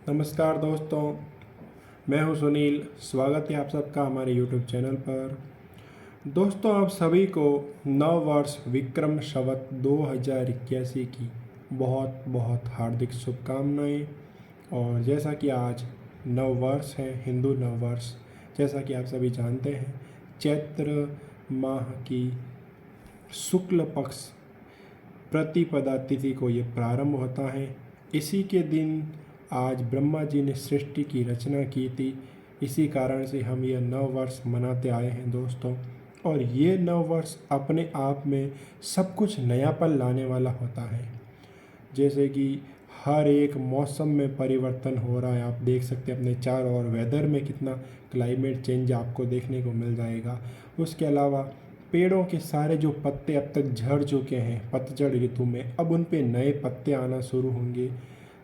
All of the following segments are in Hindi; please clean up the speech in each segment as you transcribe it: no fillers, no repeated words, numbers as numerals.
नमस्कार दोस्तों, मैं हूं सुनील। स्वागत है आप सबका हमारे यूट्यूब चैनल पर। दोस्तों, आप सभी को नव वर्ष विक्रम संवत 2081 की बहुत बहुत हार्दिक शुभकामनाएं। और जैसा कि आज नव वर्ष है, हिंदू नव वर्ष, जैसा कि आप सभी जानते हैं, चैत्र माह की शुक्ल पक्ष प्रतिपदा तिथि को ये प्रारंभ होता है। इसी के दिन आज ब्रह्मा जी ने सृष्टि की रचना की थी। इसी कारण से हम यह नव वर्ष मनाते आए हैं दोस्तों। और ये नव वर्ष अपने आप में सब कुछ नयापन लाने वाला होता है। जैसे कि हर एक मौसम में परिवर्तन हो रहा है, आप देख सकते हैं अपने चारों ओर वेदर में कितना क्लाइमेट चेंज आपको देखने को मिल जाएगा। उसके अलावा पेड़ों के सारे जो पत्ते अब तक झड़ चुके हैं पतझड़ ऋतु में, अब उन पे नए पत्ते आना शुरू होंगे।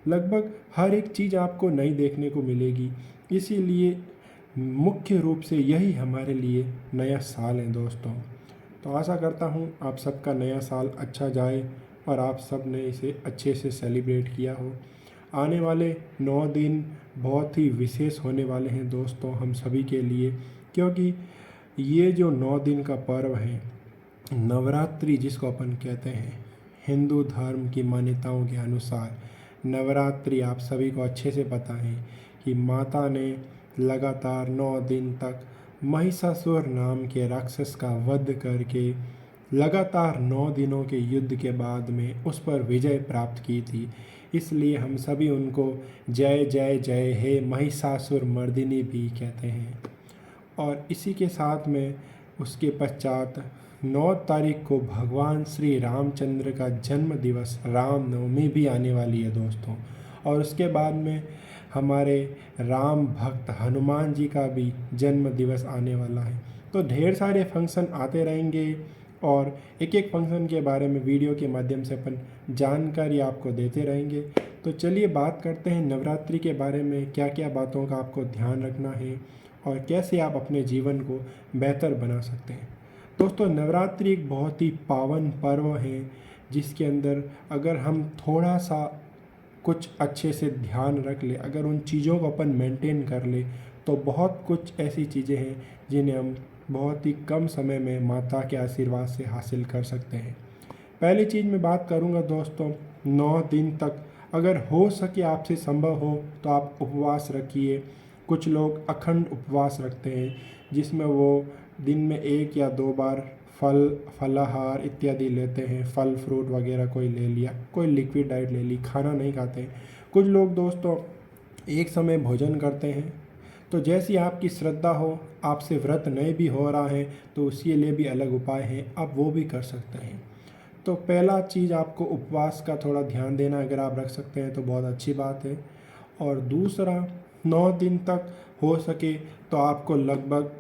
लगभग हर एक चीज़ आपको नई देखने को मिलेगी। इसीलिए मुख्य रूप से यही हमारे लिए नया साल है दोस्तों। तो आशा करता हूँ आप सबका नया साल अच्छा जाए और आप सब ने इसे अच्छे से सेलिब्रेट किया हो। आने वाले 9 दिन बहुत ही विशेष होने वाले हैं दोस्तों हम सभी के लिए, क्योंकि ये जो 9 दिन का पर्व है नवरात्रि, जिसको अपन कहते हैं, हिंदू धर्म की मान्यताओं के अनुसार नवरात्रि आप सभी को अच्छे से पता है कि माता ने लगातार 9 दिन तक महिषासुर नाम के राक्षस का वध करके लगातार 9 दिनों के युद्ध के बाद में उस पर विजय प्राप्त की थी। इसलिए हम सभी उनको जय जय जय हे महिषासुर मर्दिनी भी कहते हैं। और इसी के साथ में उसके पश्चात 9 तारीख को भगवान श्री रामचंद्र का जन्म दिवस रामनवमी भी आने वाली है दोस्तों। और उसके बाद में हमारे राम भक्त हनुमान जी का भी जन्म दिवस आने वाला है। तो ढेर सारे फंक्शन आते रहेंगे और एक एक फंक्शन के बारे में वीडियो के माध्यम से अपन जानकारी आपको देते रहेंगे। तो चलिए बात करते हैं नवरात्रि के बारे में, क्या क्या बातों का आपको ध्यान रखना है और कैसे आप अपने जीवन को बेहतर बना सकते हैं। दोस्तों, नवरात्रि एक बहुत ही पावन पर्व है, जिसके अंदर अगर हम थोड़ा सा कुछ अच्छे से ध्यान रख ले, अगर उन चीज़ों को अपन मेंटेन कर ले, तो बहुत कुछ ऐसी चीज़ें हैं जिन्हें हम बहुत ही कम समय में माता के आशीर्वाद से हासिल कर सकते हैं। पहली चीज़ मैं बात करूंगा दोस्तों, 9 दिन तक अगर हो सके आपसे संभव हो तो आप उपवास रखिए। कुछ लोग अखंड उपवास रखते हैं, जिसमें वो दिन में 1 या 2 बार फलाहार इत्यादि लेते हैं। फल फ्रूट वगैरह कोई ले लिया, कोई लिक्विड डाइट ले ली, खाना नहीं खाते हैं। कुछ लोग दोस्तों एक समय भोजन करते हैं। तो जैसी आपकी श्रद्धा हो, आपसे व्रत नहीं भी हो रहा है तो उसके लिए भी अलग उपाय हैं, आप वो भी कर सकते हैं। तो पहला चीज़ आपको उपवास का थोड़ा ध्यान देना, अगर आप रख सकते हैं तो बहुत अच्छी बात है। और दूसरा, 9 दिन तक हो सके तो आपको लगभग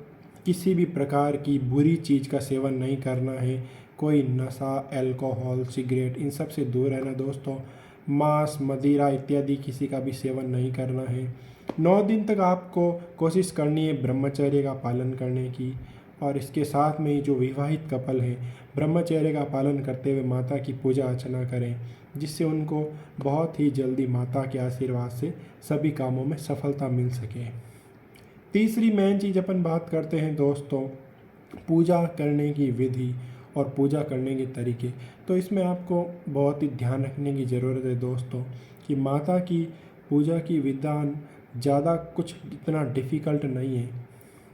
किसी भी प्रकार की बुरी चीज़ का सेवन नहीं करना है। कोई नशा, अल्कोहल, सिगरेट, इन सब से दूर रहना दोस्तों। मांस, मदिरा इत्यादि किसी का भी सेवन नहीं करना है। 9 दिन तक आपको कोशिश करनी है ब्रह्मचर्य का पालन करने की। और इसके साथ में ही जो विवाहित कपल हैं, ब्रह्मचर्य का पालन करते हुए माता की पूजा अर्चना करें, जिससे उनको बहुत ही जल्दी माता के आशीर्वाद से सभी कामों में सफलता मिल सके। तीसरी मेन चीज़ अपन बात करते हैं दोस्तों, पूजा करने की विधि और पूजा करने के तरीके। तो इसमें आपको बहुत ही ध्यान रखने की ज़रूरत है दोस्तों कि माता की पूजा की विधान ज़्यादा कुछ इतना डिफ़िकल्ट नहीं है।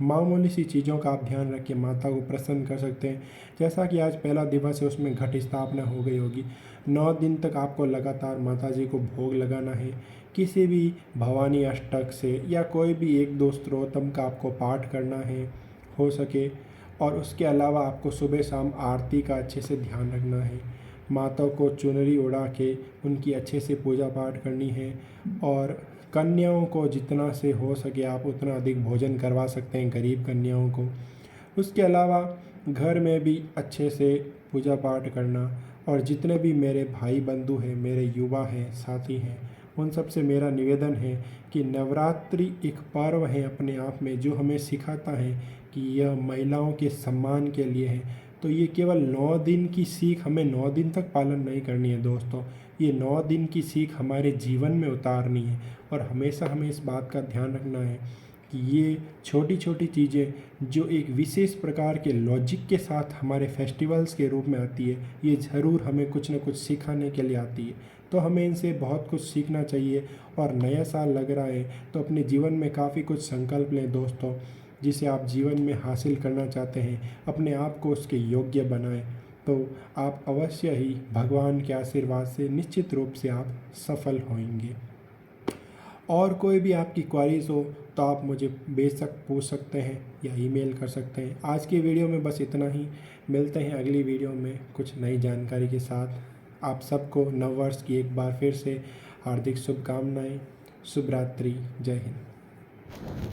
मामूली सी चीज़ों का आप ध्यान रख के माता को प्रसन्न कर सकते हैं। जैसा कि आज पहला दिवस है, उसमें घट स्थापना हो गई होगी। 9 दिन तक आपको लगातार माता जी को भोग लगाना है। किसी भी भवानी अष्टक से या कोई भी 1-2 स्तोत्रम का आपको पाठ करना है हो सके। और उसके अलावा आपको सुबह शाम आरती का अच्छे से ध्यान रखना है। माता को चुनरी उड़ा के उनकी अच्छे से पूजा पाठ करनी है। और कन्याओं को जितना से हो सके आप उतना अधिक भोजन करवा सकते हैं गरीब कन्याओं को। उसके अलावा घर में भी अच्छे से पूजा पाठ करना। और जितने भी मेरे भाई बंधु हैं, मेरे युवा हैं, साथी हैं, उन सब से मेरा निवेदन है कि नवरात्रि एक पर्व है अपने आप में, जो हमें सिखाता है कि यह महिलाओं के सम्मान के लिए है। तो ये केवल 9 दिन की सीख हमें 9 दिन तक पालन नहीं करनी है दोस्तों। ये 9 दिन की सीख हमारे जीवन में उतारनी है और हमेशा हमें इस बात का ध्यान रखना है कि ये छोटी छोटी चीज़ें जो एक विशेष प्रकार के लॉजिक के साथ हमारे फेस्टिवल्स के रूप में आती है, ये ज़रूर हमें कुछ न कुछ सिखाने के लिए आती है। तो हमें इनसे बहुत कुछ सीखना चाहिए। और नया साल लग रहा है तो अपने जीवन में काफ़ी कुछ संकल्प लें दोस्तों, जिसे आप जीवन में हासिल करना चाहते हैं, अपने आप को उसके योग्य बनाएं। तो आप अवश्य ही भगवान के आशीर्वाद से निश्चित रूप से आप सफल होंगे। और कोई भी आपकी क्वारीज हो तो आप मुझे बेशक पूछ सकते हैं या ईमेल कर सकते हैं। आज की वीडियो में बस इतना ही। मिलते हैं अगली वीडियो में कुछ नई जानकारी के साथ। आप सबको नववर्ष की एक बार फिर से हार्दिक शुभकामनाएं। शुभ रात्रि। जय हिंद।